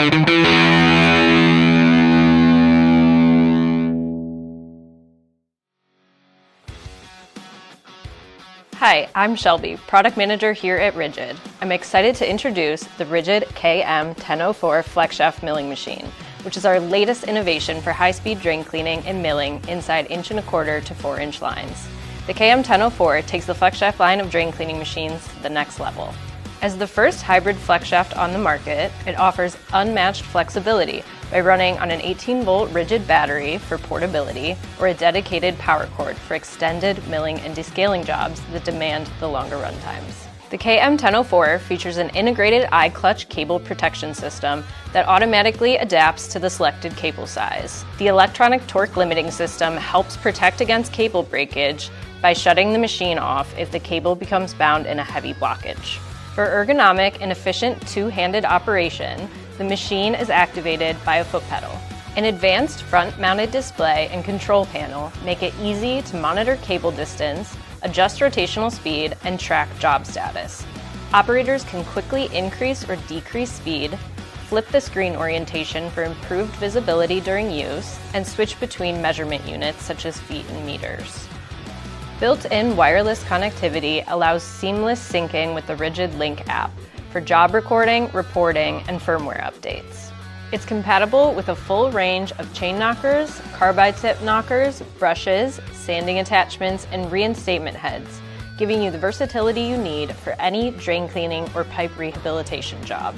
Hi, I'm Shelby, Product Manager here at RIDGID. I'm excited to introduce the RIDGID KM-1004 FlexShaft milling machine, which is our latest innovation for high-speed drain cleaning and milling inside 1.25" to 4" lines. The KM-1004 takes the FlexShaft line of drain cleaning machines to the next level. As the first hybrid FlexShaft on the market, it offers unmatched flexibility by running on an 18-volt RIDGID battery for portability or a dedicated power cord for extended milling and descaling jobs that demand the longer run times. The KM-1004 features an integrated I-clutch cable protection system that automatically adapts to the selected cable size. The electronic torque limiting system helps protect against cable breakage by shutting the machine off if the cable becomes bound in a heavy blockage. For ergonomic and efficient two-handed operation, the machine is activated by a foot pedal. An advanced front-mounted display and control panel make it easy to monitor cable distance, adjust rotational speed, and track job status. Operators can quickly increase or decrease speed, flip the screen orientation for improved visibility during use, and switch between measurement units such as feet and meters. Built-in wireless connectivity allows seamless syncing with the RIDGID Link app for job recording, reporting, and firmware updates. It's compatible with a full range of chain knockers, carbide tip knockers, brushes, sanding attachments, and reinstatement heads, giving you the versatility you need for any drain cleaning or pipe rehabilitation job.